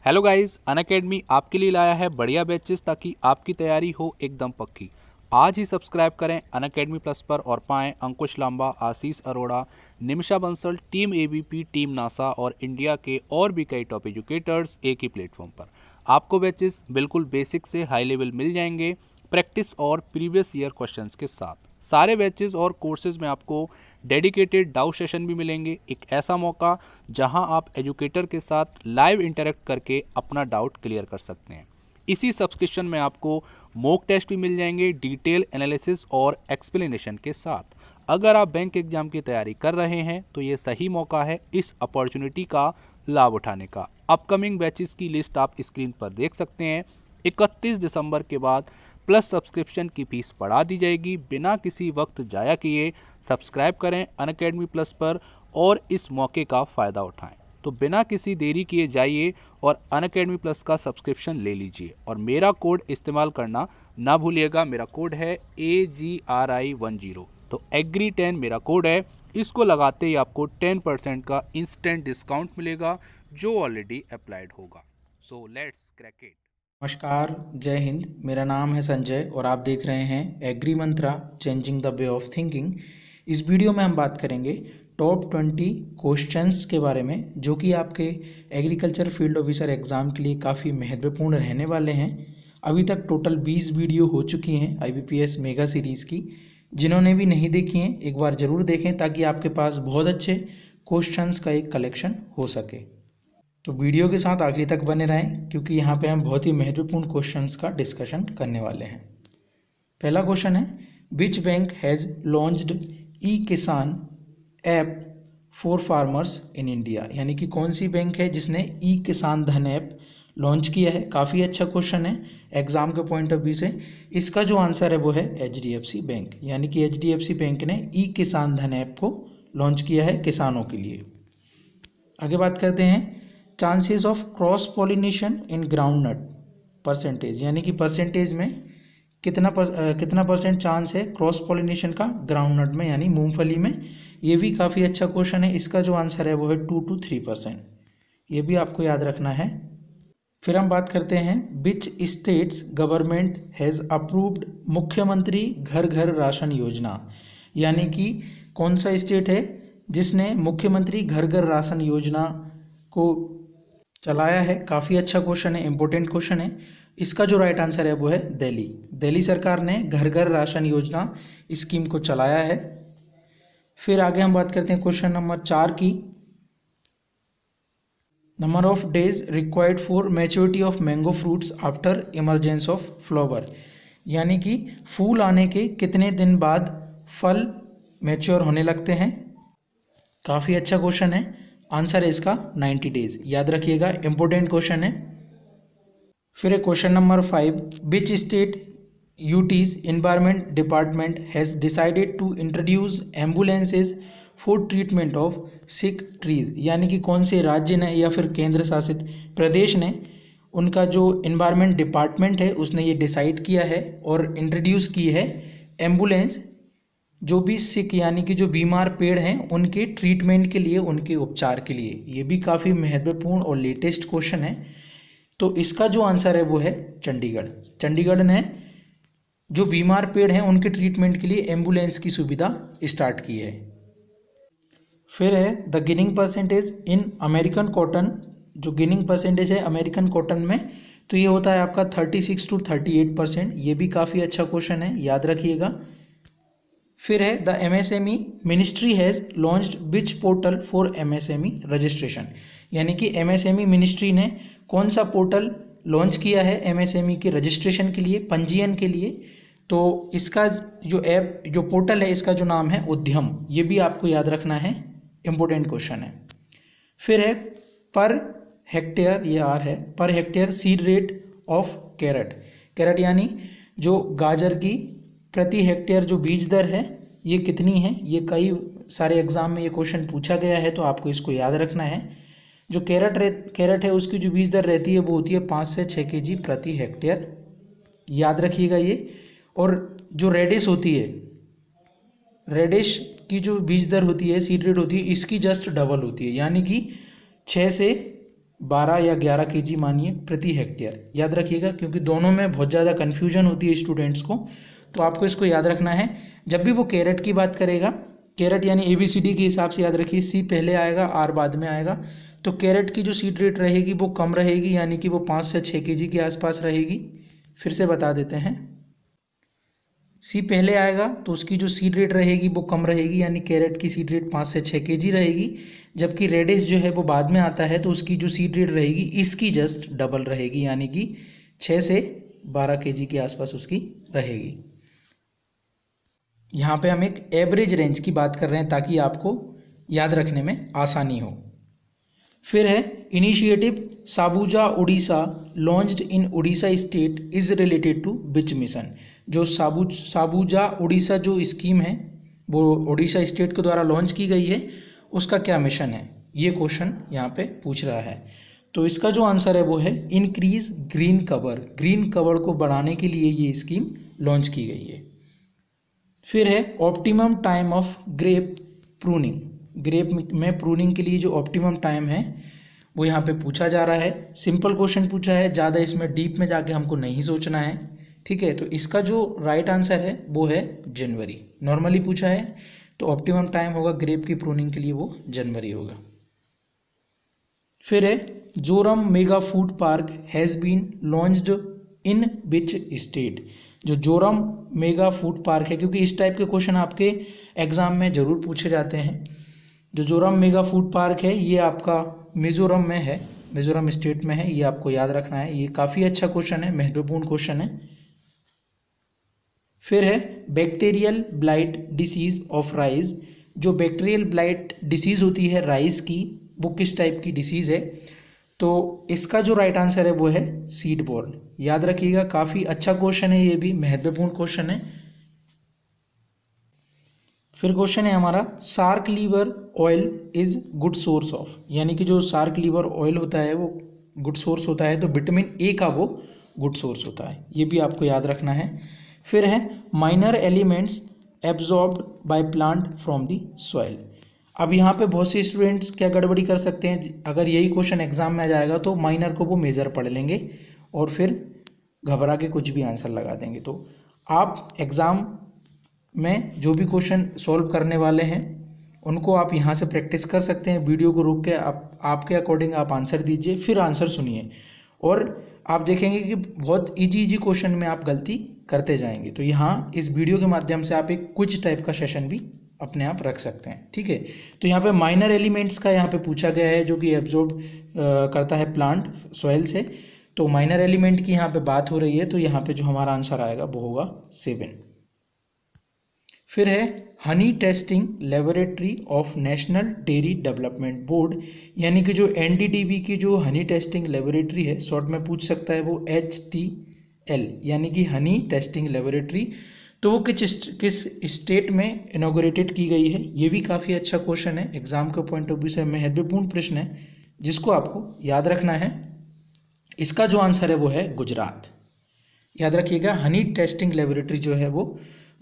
Hello guys, Unacademy आपके लिए लाया है बढ़िया बैचेस ताकि आपकी तैयारी हो एकदम पक्की। आज ही सब्सक्राइब करें अनअकैडमी प्लस पर और पाएं Ankush Lamba, Ashish Arora, Nimisha Bansal, team ABP, team NASA और इंडिया के और भी कई टॉप एजुकेटर्स एक ही प्लेटफॉर्म पर। आपको बैचेस बिल्कुल बेसिक से हाई लेवल मिल जाएंगे, प्रैक्टिस और प्रीवियस ईयर क्वेश्चंस के साथ। सारे बैचेस और कोर्सेज में आपको डेडिकेटेड डाउट सेशन भी मिलेंगे। एक ऐसा मौका जहां आप एजुकेटर के साथ लाइव इंटरेक्ट करके अपना डाउट क्लियर कर सकते हैं। इसी सब्सक्रिप्शन में आपको मॉक टेस्ट भी मिल जाएंगे, डिटेल एनालिसिस और एक्सप्लेनेशन के साथ। अगर आप बैंक एग्जाम की तैयारी कर रहे हैं तो ये सही मौका है इस अपॉर्चुनिटी का लाभ उठाने का। अपकमिंग बैचेस की लिस्ट आप स्क्रीन पर देख सकते हैं। 31 दिसंबर के बाद प्लस सब्सक्रिप्शन की फीस बढ़ा दी जाएगी। बिना किसी वक्त जाया किए सब्सक्राइब करें अनअकैडमी प्लस पर और इस मौके का फ़ायदा उठाएं। तो बिना किसी देरी किए जाइए और अनअकैडमी प्लस का सब्सक्रिप्शन ले लीजिए और मेरा कोड इस्तेमाल करना ना भूलिएगा। मेरा कोड है AGRI10। तो एग्री10 मेरा कोड है। इसको लगाते ही आपको 10% का इंस्टेंट डिस्काउंट मिलेगा जो ऑलरेडी अप्लाइड होगा। So let's crack it. नमस्कार, जय हिंद। मेरा नाम है संजय और आप देख रहे हैं agri mantra changing the way of thinking. इस वीडियो में हम बात करेंगे टॉप 20 क्वेश्चंस के बारे में जो कि आपके एग्रीकल्चर फील्ड ऑफिसर एग्ज़ाम के लिए काफ़ी महत्वपूर्ण रहने वाले हैं। अभी तक टोटल 20 वीडियो हो चुकी हैं IBPS मेगा सीरीज़ की। जिन्होंने भी नहीं देखी हैं एक बार ज़रूर देखें ताकि आपके पास बहुत अच्छे क्वेश्चंस का एक कलेक्शन हो सके। तो वीडियो के साथ आखिरी तक बने रहें क्योंकि यहाँ पे हम बहुत ही महत्वपूर्ण क्वेश्चंस का डिस्कशन करने वाले हैं। पहला क्वेश्चन है, विच बैंक हैज़ लॉन्च्ड ई किसान app for farmers in India? यानी कि कौन सी बैंक है जिसने ई किसान धन ऐप लॉन्च किया है। काफ़ी अच्छा क्वेश्चन है एग्जाम के पॉइंट ऑफ व्यू से। इसका जो आंसर है वो है HDFC बैंक। यानी कि HDFC बैंक ने ई किसान धन ऐप को लॉन्च किया है किसानों के लिए। आगे बात करते हैं, chances of cross pollination in groundnut percentage. यानी कि परसेंटेज में कितना परसेंट चांस है क्रॉस पॉलिनेशन का ग्राउंड नट में यानी मूंगफली में। ये भी काफ़ी अच्छा क्वेश्चन है। इसका जो आंसर है वो है 2 to 3%। ये भी आपको याद रखना है। फिर हम बात करते हैं, which states government has approved मुख्यमंत्री घर घर राशन योजना। यानी कि कौन सा स्टेट है जिसने मुख्यमंत्री घर घर राशन योजना को चलाया है। काफ़ी अच्छा क्वेश्चन है, इंपॉर्टेंट क्वेश्चन है। इसका जो राइट आंसर है वो है दिल्ली। दिल्ली सरकार ने घर घर राशन योजना स्कीम को चलाया है। फिर आगे हम बात करते हैं क्वेश्चन नंबर 4 की, number of days required for maturity of mango fruits after emergence of flower. यानी कि फूल आने के कितने दिन बाद फल मैच्योर होने लगते हैं। काफ़ी अच्छा क्वेश्चन है। आंसर है इसका 90 डेज। याद रखिएगा, इंपॉर्टेंट क्वेश्चन है। फिर question number 5, which state UT's environment department has decided to introduce ambulances for treatment of sick trees. यानी कि कौन से राज्य ने या फिर केंद्र शासित प्रदेश ने, उनका जो एनवायरमेंट डिपार्टमेंट है उसने ये डिसाइड किया है और इंट्रोड्यूस की है एम्बुलेंस जो भी सिक यानी कि जो बीमार पेड़ हैं उनके ट्रीटमेंट के लिए, उनके उपचार के लिए। ये भी काफ़ी महत्वपूर्ण और लेटेस्ट क्वेश्चन है। तो इसका जो आंसर है वो है चंडीगढ़। चंडीगढ़ ने जो बीमार पेड़ हैं उनके ट्रीटमेंट के लिए एम्बुलेंस की सुविधा स्टार्ट की है। फिर है the ginning percentage in American cotton. जो गिनिंग परसेंटेज है अमेरिकन कॉटन में तो ये होता है आपका 36 to 38%। ये भी काफ़ी अच्छा क्वेश्चन है, याद रखिएगा। फिर है the MSME ministry has launched which portal for MSME registration. यानी कि MSME मिनिस्ट्री ने कौन सा पोर्टल लॉन्च किया है MSME के रजिस्ट्रेशन के लिए, पंजीयन के लिए। तो इसका जो ऐप, जो पोर्टल है, इसका जो नाम है उद्यम। ये भी आपको याद रखना है, इंपॉर्टेंट क्वेश्चन है। फिर है पर हेक्टेयर, ये आर है, per hectare seed rate of carrot. Carrot यानी जो गाजर की प्रति हेक्टेयर जो बीज दर है ये कितनी है। ये कई सारे एग्जाम में ये क्वेश्चन पूछा गया है तो आपको इसको याद रखना है। जो कैरेट है उसकी जो बीज दर रहती है वो होती है 5 से 6 kg प्रति हेक्टेयर। याद रखिएगा ये। और जो रेडिश होती है, रेडिश की जो बीज दर होती है, सीड रेट होती है, इसकी जस्ट डबल होती है। यानी कि 6 से 12 या 11 केजी मानिए प्रति हेक्टेयर। याद रखिएगा, क्योंकि दोनों में बहुत ज़्यादा कन्फ्यूजन होती है स्टूडेंट्स को, तो आपको इसको याद रखना है। जब भी वो कैरेट की बात करेगा, कैरेट यानी ABCD के हिसाब से याद रखिए, C पहले आएगा, R बाद में आएगा। तो कैरेट की जो सीड रेट रहेगी वो कम रहेगी, यानी कि वो 5 से 6 केजी के आसपास रहेगी। फिर से बता देते हैं, C पहले आएगा तो उसकी जो सीड रेट रहेगी वो कम रहेगी, यानी कैरेट की सीड रेट 5 से 6 केजी रहेगी। जबकि रेडिश जो है वो बाद में आता है, तो उसकी जो सीड रेट रहेगी इसकी जस्ट डबल रहेगी, यानी कि 6 से 12 केजी के आसपास उसकी रहेगी। यहाँ पे हम एक एवरेज रेंज की बात कर रहे हैं ताकि आपको याद रखने में आसानी हो। फिर है initiative Sabuja Orissa launched in Orissa state is related to which mission. जो साबुजा उड़ीसा जो स्कीम है वो उड़ीसा स्टेट के द्वारा लॉन्च की गई है, उसका क्या मिशन है, ये क्वेश्चन यहाँ पे पूछ रहा है। तो इसका जो आंसर है वो है increase green cover. Green cover को बढ़ाने के लिए ये स्कीम लॉन्च की गई है। फिर है optimum time of grape pruning. Grape में प्रूनिंग के लिए जो ऑप्टिमम टाइम है वो यहाँ पे पूछा जा रहा है। सिंपल क्वेश्चन पूछा है, ज़्यादा इसमें डीप में जाके हमको नहीं सोचना है, ठीक है। तो इसका जो राइट आंसर है वो है जनवरी। नॉर्मली पूछा है तो ऑप्टिमम टाइम होगा ग्रेप की प्रूनिंग के लिए, वो जनवरी होगा। फिर है Zoram mega food park has been launched in which state. जो जोरम मेगा फूड पार्क है, क्योंकि इस टाइप के क्वेश्चन आपके एग्जाम में ज़रूर पूछे जाते हैं। जो जोरम मेगा फूड पार्क है ये आपका मिजोरम में है, मिजोरम स्टेट में है, ये आपको याद रखना है। ये काफ़ी अच्छा क्वेश्चन है, महत्वपूर्ण क्वेश्चन है। फिर है bacterial blight disease of rice. जो बैक्टीरियल ब्लाइट डिसीज़ होती है राइस की, वो किस टाइप की डिसीज़ है, तो इसका जो राइट आंसर है वो है सीड बॉर्न। याद रखिएगा, काफ़ी अच्छा क्वेश्चन है, ये भी महत्वपूर्ण क्वेश्चन है। फिर क्वेश्चन है हमारा shark liver oil is good source of, यानी कि जो शार्क लीवर ऑयल होता है वो गुड सोर्स होता है, तो विटामिन ए का वो गुड सोर्स होता है, ये भी आपको याद रखना है। फिर है minor elements absorbed by plant from the soil. अब यहाँ पे बहुत से स्टूडेंट्स क्या गड़बड़ी कर सकते हैं, अगर यही क्वेश्चन एग्जाम में आ जाएगा तो माइनर को वो मेजर पढ़ लेंगे और फिर घबरा के कुछ भी आंसर लगा देंगे। तो आप एग्ज़ाम में जो भी क्वेश्चन सॉल्व करने वाले हैं उनको आप यहाँ से प्रैक्टिस कर सकते हैं। वीडियो को रोक के आपके अकॉर्डिंग आप आंसर दीजिए, फिर आंसर सुनिए, और आप देखेंगे कि बहुत इजी क्वेश्चन में आप गलती करते जाएंगे। तो यहाँ इस वीडियो के माध्यम से आप एक क्विज टाइप का सेशन भी अपने आप रख सकते हैं, ठीक है। तो यहाँ पे माइनर एलिमेंट्स का यहाँ पे पूछा गया है, जो कि एब्जॉर्ब करता है प्लांट सॉइल से। तो माइनर एलिमेंट की यहाँ पे बात हो रही है, तो यहाँ पे जो हमारा आंसर आएगा वो होगा 7। फिर है Honey testing laboratory of national dairy development board, यानी कि जो NDDB की जो हनी टेस्टिंग लेबोरेटरी है, शॉर्ट में पूछ सकता है वो HTL, यानी कि हनी टेस्टिंग लेबोरेटरी। तो वो किस स्टेट में इनॉग्रेटेड की गई है, ये भी काफ़ी अच्छा क्वेश्चन है, एग्जाम के पॉइंट ऑफ व्यू से महत्वपूर्ण प्रश्न है जिसको आपको याद रखना है। इसका जो आंसर है वो है गुजरात। याद रखिएगा, हनी टेस्टिंग लेबोरेटरी जो है वो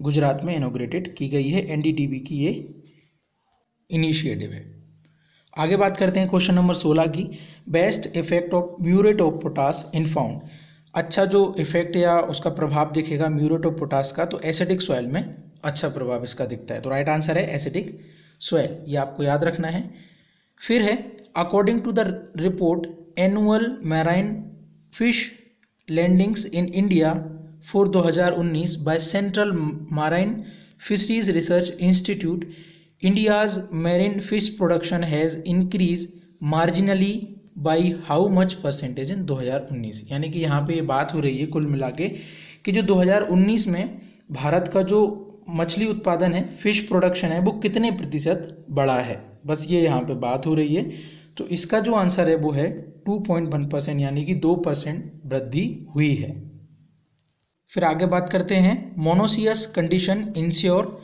गुजरात में इनॉग्रेटेड की गई है, NDDB की ये इनिशिएटिव है। आगे बात करते हैं क्वेश्चन नंबर 16 की, best effect of muriate of potash in found. अच्छा जो इफेक्ट या उसका प्रभाव दिखेगा म्यूरेट ऑफ पोटास का, तो एसिडिक सॉइल में अच्छा प्रभाव इसका दिखता है। तो राइट आंसर है एसिडिक सॉइल, ये आपको याद रखना है। फिर है according to the report annual marine fish landings in India for 2019 by central marine fisheries research institute, India's marine fish production has increase marginally by how much percentage in 2019। यानी कि यहाँ पे ये बात हो रही है कुल मिला के कि जो 2019 में भारत का जो मछली उत्पादन है, फिश प्रोडक्शन है, वो कितने प्रतिशत बढ़ा है, बस ये यहाँ पे बात हो रही है। तो इसका जो आंसर है वो है 2.1%, यानी कि 2% वृद्धि हुई है। फिर आगे बात करते हैं मोनोसियस कंडीशन इंश्योर।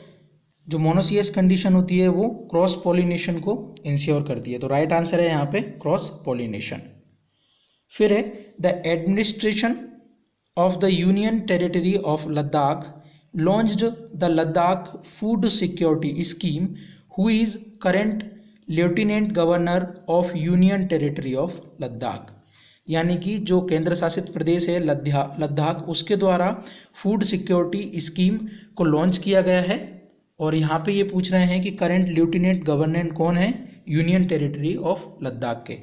जो मोनोसियस कंडीशन होती है वो क्रॉस पॉलिनेशन को इंश्योर करती है, तो राइट आंसर है यहाँ पे क्रॉस पॉलिनेशन। फिर है the administration of the union territory of Ladakh launched the Ladakh food security scheme who is current lieutenant governor of union territory of Ladakh, यानी कि जो केंद्र शासित प्रदेश है लद्दाख, उसके द्वारा फूड सिक्योरिटी स्कीम को लॉन्च किया गया है। और यहाँ पे ये पूछ रहे हैं कि करंट लेफ्टिनेंट गवर्नर कौन है यूनियन टेरिटरी ऑफ लद्दाख के।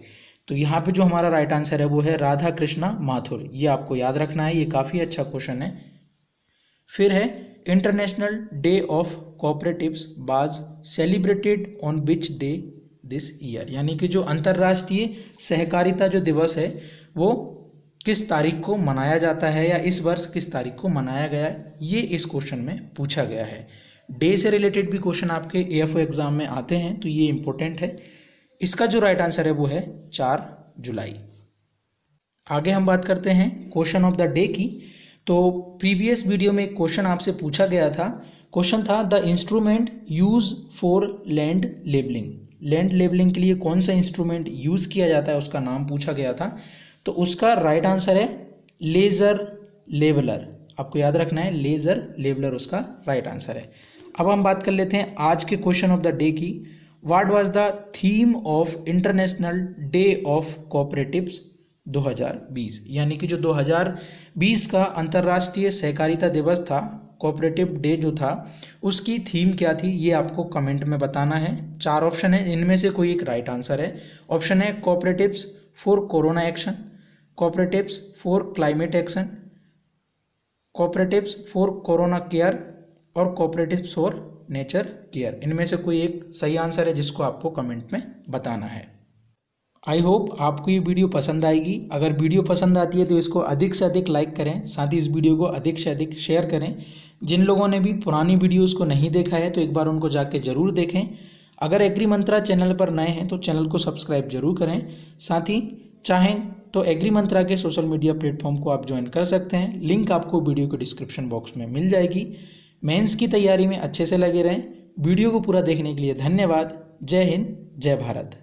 तो यहाँ पे जो हमारा राइट आंसर है वो है राधा कृष्णा माथुर। ये आपको याद रखना है, ये काफ़ी अच्छा क्वेश्चन है। फिर है international day of cooperatives was celebrated on which day this year, यानी कि जो अंतर्राष्ट्रीय सहकारिता जो दिवस है वो किस तारीख को मनाया जाता है या इस वर्ष किस तारीख को मनाया गया है, ये इस क्वेश्चन में पूछा गया है। डे से रिलेटेड भी क्वेश्चन आपके एएफओ एग्जाम में आते हैं, तो ये इंपॉर्टेंट है। इसका जो राइट आंसर है वो है 4 जुलाई। आगे हम बात करते हैं क्वेश्चन ऑफ द डे की। तो प्रीवियस वीडियो में एक क्वेश्चन आपसे पूछा गया था। क्वेश्चन था the instrument use for land labelling. Land labelling के लिए कौन सा इंस्ट्रूमेंट यूज किया जाता है उसका नाम पूछा गया था। तो उसका राइट आंसर है लेजर लेबलर। आपको याद रखना है, लेजर लेबलर उसका राइट आंसर है। अब हम बात कर लेते हैं आज के क्वेश्चन ऑफ द डे की। What was the theme of international day of cooperatives 2020, यानी कि जो 2020 का अंतर्राष्ट्रीय सहकारिता दिवस था, कोऑपरेटिव डे जो था, उसकी थीम क्या थी, ये आपको कमेंट में बताना है। 4 ऑप्शन है, इनमें से कोई एक राइट आंसर है। ऑप्शन है cooperatives for corona action, cooperatives for climate action, cooperatives for corona care और कोऑपरेटिव्स फॉर नेचर केयर। इनमें से कोई एक सही आंसर है जिसको आपको कमेंट में बताना है। आई होप आपको ये वीडियो पसंद आएगी। अगर वीडियो पसंद आती है तो इसको अधिक से अधिक लाइक करें, साथ ही इस वीडियो को अधिक से अधिक शेयर करें। जिन लोगों ने भी पुरानी वीडियोस को नहीं देखा है तो एक बार उनको जाके ज़रूर देखें। अगर एग्री मंत्रा चैनल पर नए हैं तो चैनल को सब्सक्राइब जरूर करें। साथ ही चाहें तो एग्री मंत्रा के सोशल मीडिया प्लेटफॉर्म को आप ज्वाइन कर सकते हैं। लिंक आपको वीडियो के डिस्क्रिप्शन बॉक्स में मिल जाएगी। मेंस की तैयारी में अच्छे से लगे रहें। वीडियो को पूरा देखने के लिए धन्यवाद। जय हिंद, जय भारत।